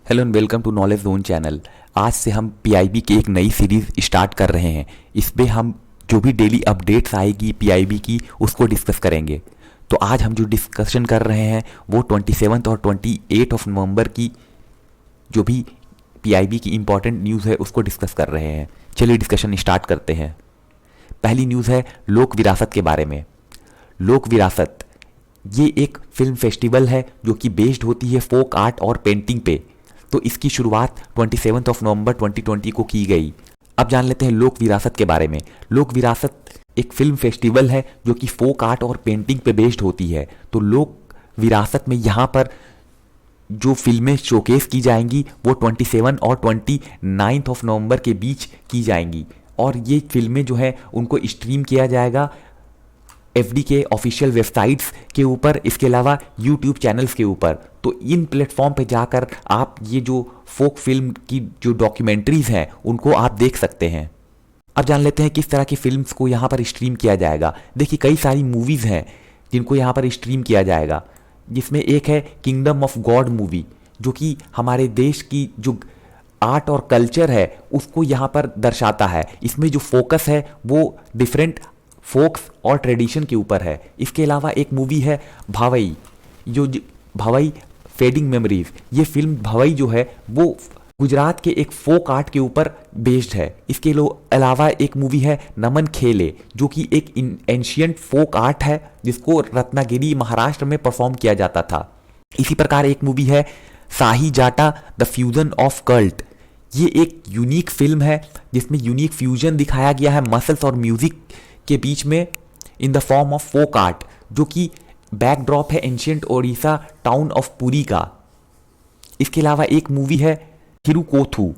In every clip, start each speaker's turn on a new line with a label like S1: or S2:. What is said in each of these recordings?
S1: Hello and welcome to knowledge zone channel. आज से हम पीआईबी की एक नई सीरीज स्टार्ट कर रहे हैं। इसमें हम जो भी डेली अपडेट्स आएगी पीआईबी की उसको डिस्कस करेंगे। तो आज हम जो डिस्कशन कर रहे हैं वो 27 और 28 ऑफ नवंबर की जो भी पीआईबी की इंपॉर्टेंट न्यूज़ है उसको डिस्कस कर रहे हैं। चलिए डिस्कशन स्टार्ट करते हैं। पहली न्यूज़ है लोक विरासत के बारे में। लोक विरासत ये एक फिल्म फेस्टिवल है जो कि बेस्ड होती है फोक आर्ट और पेंटिंग पे। तो इसकी शुरुआत 27 ऑफ नवंबर 2020 को की गई। अब जान लेते हैं लोक विरासत के बारे में। लोक विरासत एक फिल्म फेस्टिवल है जो कि फोक आर्ट और पेंटिंग पे बेस्ड होती है। तो लोक विरासत में यहाँ पर जो फिल्में शोकेस की जाएंगी वो 27 और 29 ऑफ नवंबर के बीच की जाएंगी। और ये फिल्में जो है उनको स्ट्रीम किया जाएगा एफडी के ऑफिशियल वेबसाइट्स के ऊपर, इसके अलावा यूट्यूब चैनल्स के ऊपर। तो इन प्लेटफॉर्म पे जाकर आप ये जो फोक फिल्म की जो डॉक्यूमेंट्रीज हैं उनको आप देख सकते हैं। अब जान लेते हैं किस तरह की फिल्म्स को यहाँ पर स्ट्रीम किया जाएगा। देखिए कई सारी मूवीज़ हैं जिनको यहाँ पर स्ट्रीम किया जाएगा, जिसमें एक है किंगडम ऑफ गॉड मूवी जो कि हमारे देश की जो आर्ट और कल्चर है उसको यहाँ पर दर्शाता है। इसमें जो फोकस है वो डिफरेंट फोक्स और ट्रेडिशन के ऊपर है। इसके अलावा एक मूवी है भवई, भवई फेडिंग मेमोरीज। ये फिल्म भवई जो है वो गुजरात के एक फोक आर्ट के ऊपर बेस्ड है। इसके अलावा एक मूवी है नमन खेले जो कि एक एंशियंट फोक आर्ट है जिसको रत्नागिरी महाराष्ट्र में परफॉर्म किया जाता था। इसी प्रकार एक मूवी है साही जाटा द फ्यूजन ऑफ कल्ट। ये एक यूनिक फिल्म है जिसमें यूनिक फ्यूजन दिखाया गया है मसल्स और म्यूजिक के बीच में in the form of folk art, जो कि बैकड्रॉप है ancient Odisha town of Puri का। इसके अलावा एक मूवी है थिरुकोथु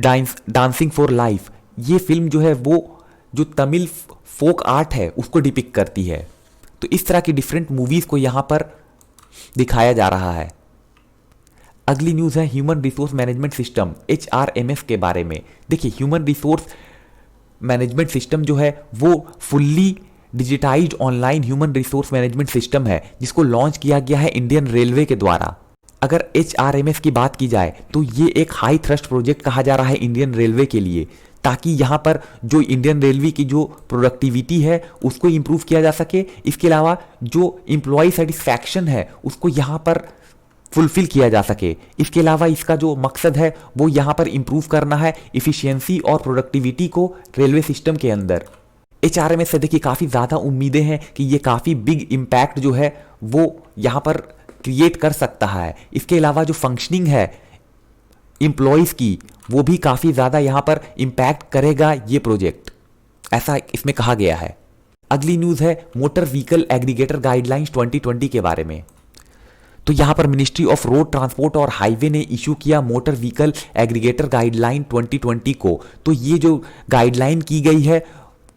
S1: डांसिंग फॉर लाइफ। ये फिल्म जो है वो जो तमिल फोक आर्ट है उसको डिपिक्ट करती है। तो इस तरह की डिफरेंट मूवीज़ को यहाँ पर दिखाया जा रहा है। अगली न्यूज़ है human resource management system HRMS के बारे में। देखिए ह्यूमन रिसोर्स मैनेजमेंट सिस्टम जो है वो fully digitised online human resource management system है जिसको लॉन्च किया गया है इंडियन रेलवे के द्वारा। अगर HRMS की बात की जाए तो ये एक हाई थ्रस्ट प्रोजेक्ट कहा जा रहा है इंडियन रेलवे के लिए, ताकि यहाँ पर जो इंडियन रेलवे की जो प्रोडक्टिविटी है उसको इम्प्रूव किया जा सके। इसके अलावा जो एम्प्लॉय सेटिस्फैक्शन है उसको यहाँ पर फुलफिल किया जा सके। इसके अलावा इसका जो मकसद है वो यहाँ पर इम्प्रूव करना है इफिशियंसी और प्रोडक्टिविटी को रेलवे सिस्टम के अंदर। HRMS से देखिए काफ़ी ज़्यादा उम्मीदें हैं कि ये काफ़ी बिग इम्पैक्ट जो है वो यहाँ पर क्रिएट कर सकता है। इसके अलावा जो फंक्शनिंग है एम्प्लॉयज़ की वो भी काफ़ी ज़्यादा यहाँ पर इम्पैक्ट करेगा ये प्रोजेक्ट, ऐसा इसमें कहा गया है। अगली न्यूज़ है मोटर व्हीकल एग्रीगेटर गाइडलाइंस 2020 के बारे में। तो यहाँ पर मिनिस्ट्री ऑफ रोड ट्रांसपोर्ट और हाईवे ने इशू किया मोटर व्हीकल एग्रीगेटर गाइडलाइन 2020 को। तो ये जो गाइडलाइन की गई है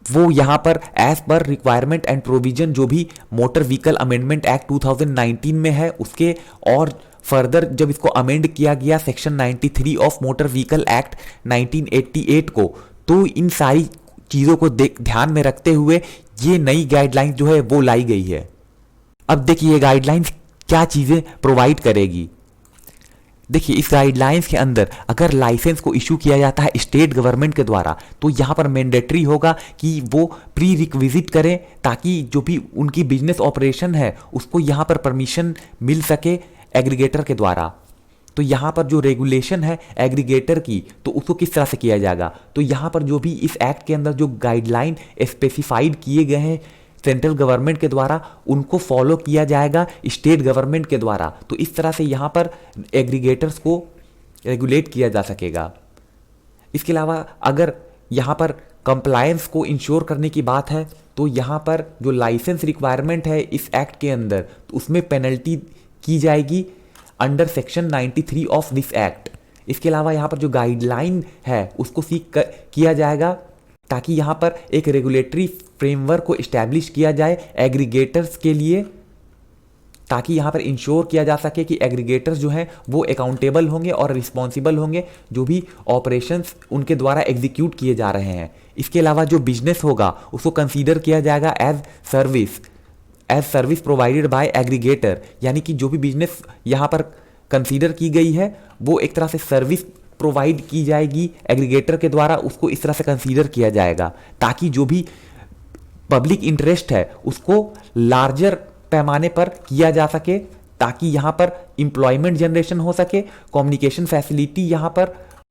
S1: वो यहाँ पर as per requirement and provision जो भी मोटर व्हीकल अमेंडमेंट एक्ट 2019 में है उसके, और फर्दर जब इसको अमेंड किया गया section 93 of motor vehicle act 1988 को, तो इन सारी चीज़ों को ध्यान में रखते हुए ये नई गाइडलाइंस जो है वो लाई गई है। अब देखिए ये गाइडलाइंस क्या चीज़ें प्रोवाइड करेगी। देखिए इस गाइडलाइंस के अंदर अगर लाइसेंस को इशू किया जाता है स्टेट गवर्नमेंट के द्वारा तो यहाँ पर मैंडेटरी होगा कि वो प्री रिक्विजिट करें ताकि जो भी उनकी बिजनेस ऑपरेशन है उसको यहाँ पर परमिशन मिल सके एग्रीगेटर के द्वारा। तो यहाँ पर जो रेगुलेशन है एग्रीगेटर की तो उसको किस तरह से किया जाएगा, तो यहाँ पर जो भी इस एक्ट के अंदर जो गाइडलाइन स्पेसिफाइड किए गए हैं सेंट्रल गवर्नमेंट के द्वारा उनको फॉलो किया जाएगा स्टेट गवर्नमेंट के द्वारा। तो इस तरह से यहाँ पर एग्रीगेटर्स को रेगुलेट किया जा सकेगा। इसके अलावा अगर यहाँ पर कंप्लायंस को इंश्योर करने की बात है तो यहाँ पर जो लाइसेंस रिक्वायरमेंट है इस एक्ट के अंदर तो उसमें पेनल्टी की जाएगी under section 93 of this act. इसके अलावा यहाँ पर जो गाइडलाइन है उसको सीक किया जाएगा ताकि यहाँ पर एक रेगुलेटरी फ्रेमवर्क को इस्टेब्लिश किया जाए एग्रीगेटर्स के लिए, ताकि यहाँ पर इंश्योर किया जा सके कि एग्रीगेटर्स जो हैं वो अकाउंटेबल होंगे और रिस्पॉन्सिबल होंगे जो भी ऑपरेशंस उनके द्वारा एग्जीक्यूट किए जा रहे हैं। इसके अलावा जो बिजनेस होगा उसको कंसीडर किया जाएगा as service provided by aggregator, यानी कि जो भी बिजनेस यहाँ पर कंसीडर की गई है वो एक तरह से सर्विस प्रोवाइड की जाएगी एग्रीगेटर के द्वारा, उसको इस तरह से कंसीडर किया जाएगा ताकि जो भी पब्लिक इंटरेस्ट है उसको लार्जर पैमाने पर किया जा सके, ताकि यहाँ पर एम्प्लॉयमेंट जनरेशन हो सके, कम्युनिकेशन फैसिलिटी यहाँ पर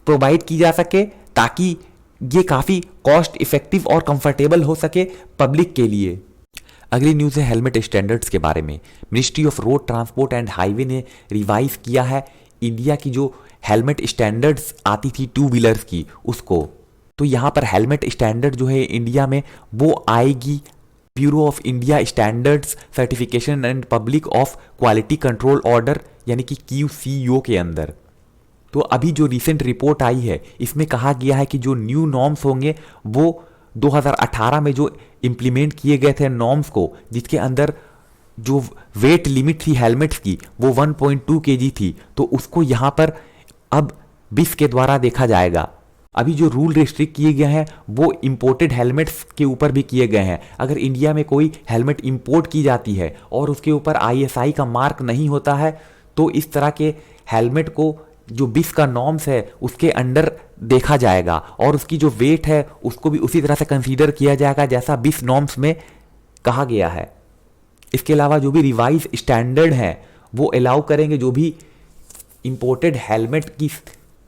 S1: प्रोवाइड की जा सके, ताकि ये काफ़ी कॉस्ट इफेक्टिव और कंफर्टेबल हो सके पब्लिक के लिए। अगली न्यूज़ है हेलमेट स्टैंडर्ड्स के बारे में। Ministry of road transport and highway ने रिवाइज किया है इंडिया की जो हेलमेट स्टैंडर्ड्स आती थी टू व्हीलर्स की उसको। तो यहाँ पर हेलमेट स्टैंडर्ड जो है इंडिया में वो आएगी bureau of India standards certification and public of quality control order यानी कि QCO के अंदर। तो अभी जो रिसेंट रिपोर्ट आई है इसमें कहा गया है कि जो न्यू नॉर्म्स होंगे वो 2018 में जो इम्प्लीमेंट किए गए थे नॉर्म्स को, जिसके अंदर जो वेट लिमिट थी हेलमेट्स की वो 1.2 kg थी, तो उसको यहाँ पर अब 20 के द्वारा देखा जाएगा। अभी जो रूल रिस्ट्रिक्ट किए गए हैं वो इंपोर्टेड हेलमेट्स के ऊपर भी किए गए हैं। अगर इंडिया में कोई हेलमेट इंपोर्ट की जाती है और उसके ऊपर ISI का मार्क नहीं होता है तो इस तरह के हेलमेट को जो 20 का नॉर्म्स है उसके अंडर देखा जाएगा और उसकी जो वेट है उसको भी उसी तरह से कंसीडर किया जाएगा जैसा 20 नॉर्म्स में कहा गया है। इसके अलावा जो भी रिवाइज स्टैंडर्ड हैं वो अलाउ करेंगे जो भी इंपोर्टेड हेलमेट की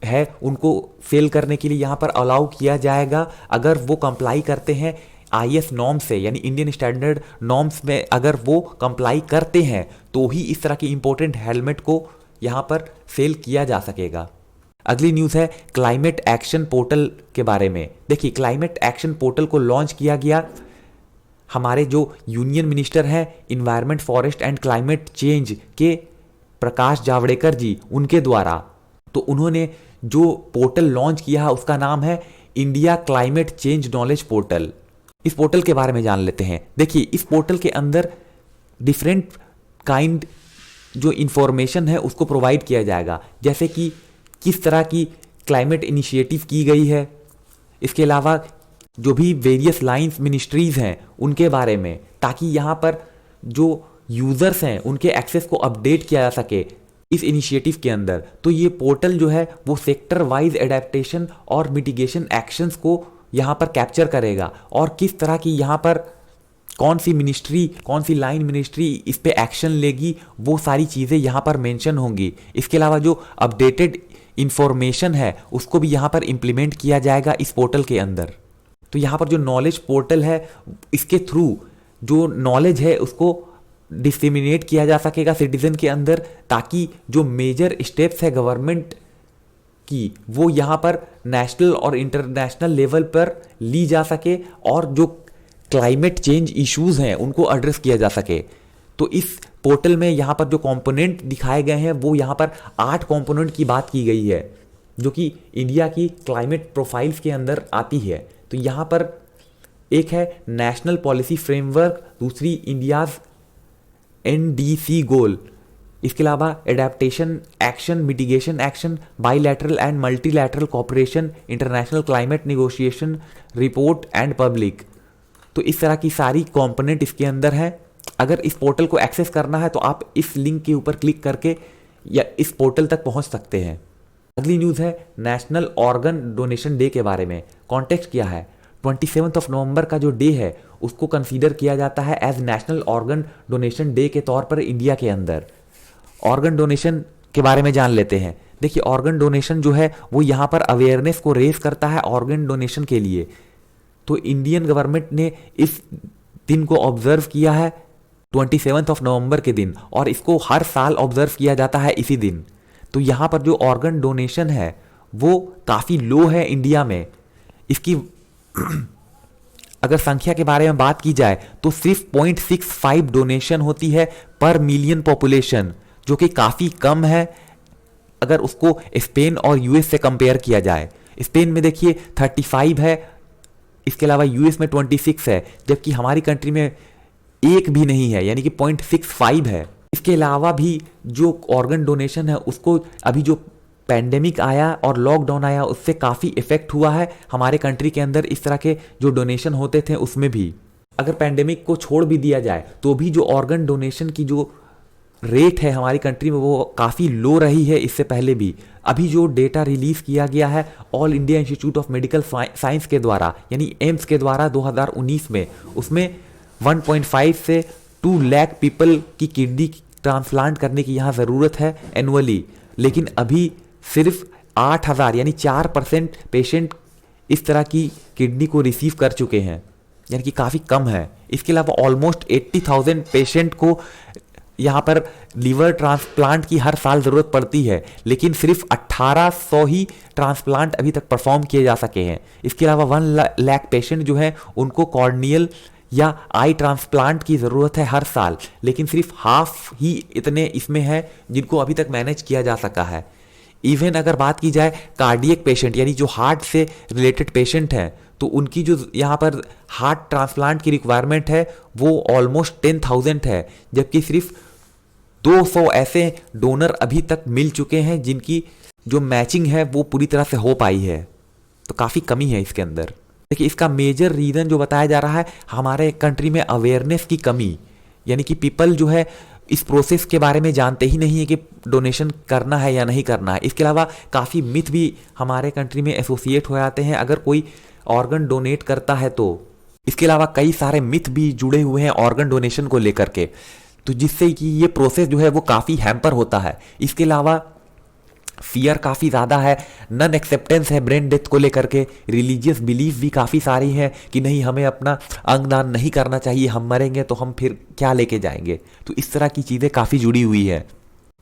S1: है उनको सेल करने के लिए यहाँ पर अलाउ किया जाएगा, अगर वो कंप्लाई करते हैं IS नॉर्म्स से, यानी इंडियन स्टैंडर्ड नॉर्म्स में अगर वो कंप्लाई करते हैं तो ही इस तरह की इंपोर्टेंट हेलमेट को यहाँ पर सेल किया जा सकेगा। अगली न्यूज़ है क्लाइमेट एक्शन पोर्टल के बारे में। देखिए क्लाइमेट एक्शन पोर्टल को लॉन्च किया गया हमारे जो यूनियन मिनिस्टर हैं environment forest and climate change के प्रकाश जावड़ेकर जी उनके द्वारा। तो उन्होंने जो पोर्टल लॉन्च किया है उसका नाम है India climate change knowledge portal. इस पोर्टल के बारे में जान लेते हैं। देखिए इस पोर्टल के अंदर डिफरेंट काइंड जो इंफॉर्मेशन है उसको प्रोवाइड किया जाएगा, जैसे कि किस तरह की क्लाइमेट इनिशिएटिव की गई है, इसके अलावा जो भी वेरियस लाइंस मिनिस्ट्रीज हैं उनके बारे में, ताकि यहाँ पर जो यूज़र्स हैं उनके एक्सेस को अपडेट किया जा सके इस इनिशिएटिव के अंदर। तो ये पोर्टल जो है वो सेक्टर वाइज एडेप्टेशन और मिटिगेशन एक्शंस को यहाँ पर कैप्चर करेगा और किस तरह की यहाँ पर कौन सी मिनिस्ट्री कौन सी लाइन मिनिस्ट्री इस पे एक्शन लेगी वो सारी चीज़ें यहाँ पर मेंशन होंगी। इसके अलावा जो अपडेटेड इंफॉर्मेशन है उसको भी यहाँ पर इम्प्लीमेंट किया जाएगा इस पोर्टल के अंदर। तो यहाँ पर जो नॉलेज पोर्टल है इसके थ्रू जो नॉलेज है उसको डिसेमिनेट किया जा सकेगा सिटीजन के अंदर, ताकि जो मेजर स्टेप्स है गवर्नमेंट की वो यहाँ पर नेशनल और इंटरनेशनल लेवल पर ली जा सके और जो क्लाइमेट चेंज इश्यूज हैं उनको एड्रेस किया जा सके। तो इस पोर्टल में यहाँ पर जो कंपोनेंट दिखाए गए हैं वो यहाँ पर 8 कंपोनेंट की बात की गई है जो कि इंडिया की क्लाइमेट प्रोफाइल्स के अंदर आती है। तो यहाँ पर एक है नेशनल पॉलिसी फ्रेमवर्क, दूसरी इंडियाज NDC गोल, इसके अलावा adaptation action, mitigation action, bilateral and multilateral cooperation, international climate negotiation report and public. तो इस तरह की सारी कंपोनेंट इसके अंदर है। अगर इस पोर्टल को एक्सेस करना है तो आप इस लिंक के ऊपर क्लिक करके या इस पोर्टल तक पहुंच सकते हैं। अगली न्यूज़ है नेशनल ऑर्गन डोनेशन डे के बारे में। कॉन्टेक्स्ट क्या है, 27 नवंबर का जो डे है उसको कंसीडर किया जाता है as national organ donation day के तौर पर इंडिया के अंदर। ऑर्गन डोनेशन के बारे में जान लेते हैं। देखिए ऑर्गन डोनेशन जो है वो यहाँ पर अवेयरनेस को रेज करता है ऑर्गन डोनेशन के लिए। तो इंडियन गवर्नमेंट ने इस दिन को ऑब्जर्व किया है 27 नवंबर के दिन और इसको हर साल ऑब्जर्व किया जाता है इसी दिन। तो यहाँ पर जो ऑर्गन डोनेशन है वो काफ़ी लो है इंडिया में। इसकी अगर संख्या के बारे में बात की जाए तो सिर्फ 0.65 डोनेशन होती है पर मिलियन पॉपुलेशन, जो कि काफ़ी कम है अगर उसको स्पेन और यूएस से कंपेयर किया जाए। स्पेन में देखिए 35 है, इसके अलावा यूएस में 26 है, जबकि हमारी कंट्री में एक भी नहीं है, यानी कि 0.65 है। इसके अलावा भी जो ऑर्गन डोनेशन है उसको अभी जो पैंडेमिक आया और लॉकडाउन आया उससे काफ़ी इफेक्ट हुआ है हमारे कंट्री के अंदर। इस तरह के जो डोनेशन होते थे उसमें भी अगर पैंडेमिक को छोड़ भी दिया जाए तो भी जो ऑर्गन डोनेशन की जो रेट है हमारी कंट्री में वो काफ़ी लो रही है इससे पहले भी। अभी जो डेटा रिलीज़ किया गया है all India institute of medical science के द्वारा यानी एम्स के द्वारा 2019 में, उसमें 1.5 से 2 लाख पीपल की किडनी ट्रांसप्लांट करने की यहाँ ज़रूरत है एनुअली, लेकिन अभी सिर्फ 8,000 यानी 4% पेशेंट इस तरह की किडनी को रिसीव कर चुके हैं, यानी कि काफ़ी कम है। इसके अलावा ऑलमोस्ट 80,000 पेशेंट को यहाँ पर लीवर ट्रांसप्लांट की हर साल ज़रूरत पड़ती है, लेकिन सिर्फ 1800 ही ट्रांसप्लांट अभी तक परफॉर्म किए जा सके हैं। इसके अलावा 1 लाख पेशेंट जो है उनको कॉर्नियल या आई ट्रांसप्लांट की ज़रूरत है हर साल, लेकिन सिर्फ हाफ ही इतने इसमें है जिनको अभी तक मैनेज किया जा सका है। इवन अगर बात की जाए कार्डियक पेशेंट यानी जो हार्ट से रिलेटेड पेशेंट हैं, तो उनकी जो यहाँ पर हार्ट ट्रांसप्लांट की रिक्वायरमेंट है वो ऑलमोस्ट 10,000 है, जबकि सिर्फ 200 ऐसे डोनर अभी तक मिल चुके हैं जिनकी जो मैचिंग है वो पूरी तरह से हो पाई है। तो काफ़ी कमी है इसके अंदर। देखिए, इसका मेजर रीज़न जो बताया जा रहा है हमारे कंट्री में अवेयरनेस की कमी, यानी कि पीपल जो है इस प्रोसेस के बारे में जानते ही नहीं है कि डोनेशन करना है या नहीं करना है। इसके अलावा काफ़ी मिथ भी हमारे कंट्री में एसोसिएट हो जाते हैं अगर कोई ऑर्गन डोनेट करता है तो। इसके अलावा कई सारे मिथ भी जुड़े हुए हैं ऑर्गन डोनेशन को लेकर के, तो जिससे कि ये प्रोसेस जो है वो काफ़ी हैम्पर होता है। इसके अलावा फियर काफ़ी ज़्यादा है, नन एक्सेप्टेंस है ब्रेन डेथ को लेकर के, रिलीजियस बिलीफ भी काफ़ी सारी है कि नहीं हमें अपना अंगदान नहीं करना चाहिए, हम मरेंगे तो हम फिर क्या लेके जाएंगे। तो इस तरह की चीज़ें काफ़ी जुड़ी हुई है।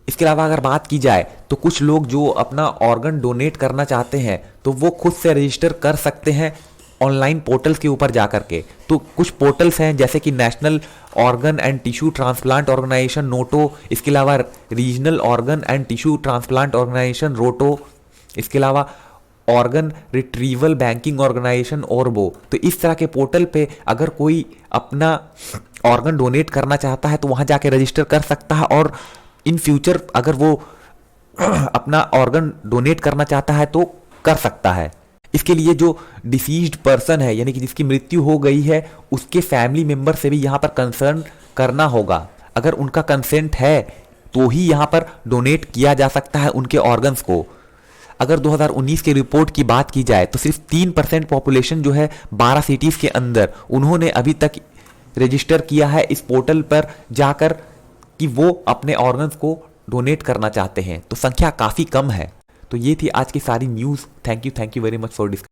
S1: इसके अलावा अगर बात की जाए तो कुछ लोग जो अपना ऑर्गन डोनेट करना चाहते हैं तो वो खुद से रजिस्टर कर सकते हैं ऑनलाइन पोर्टल्स के ऊपर जाकर के। तो कुछ पोर्टल्स हैं जैसे कि national organ and tissue transplant organisation NOTTO, इसके अलावा regional organ and tissue transplant organisation ROTTO, इसके अलावा organ retrieval banking organisation ORBO. तो इस तरह के पोर्टल पे अगर कोई अपना ऑर्गन डोनेट करना चाहता है तो वहाँ जाके रजिस्टर कर सकता है, और इन फ्यूचर अगर वो अपना ऑर्गन डोनेट करना चाहता है तो कर सकता है। इसके लिए जो डिसीज्ड पर्सन है यानी कि जिसकी मृत्यु हो गई है उसके फैमिली मेंबर से भी यहाँ पर कंसर्न करना होगा। अगर उनका कंसेंट है तो ही यहाँ पर डोनेट किया जा सकता है उनके ऑर्गन्स को। अगर 2019 के रिपोर्ट की बात की जाए तो सिर्फ 3% पॉपुलेशन जो है 12 सिटीज़ के अंदर उन्होंने अभी तक रजिस्टर किया है इस पोर्टल पर जाकर कि वो अपने ऑर्गन्स को डोनेट करना चाहते हैं। तो संख्या काफ़ी कम है। तो ये थी आज की सारी news. Thank you very much for discuss.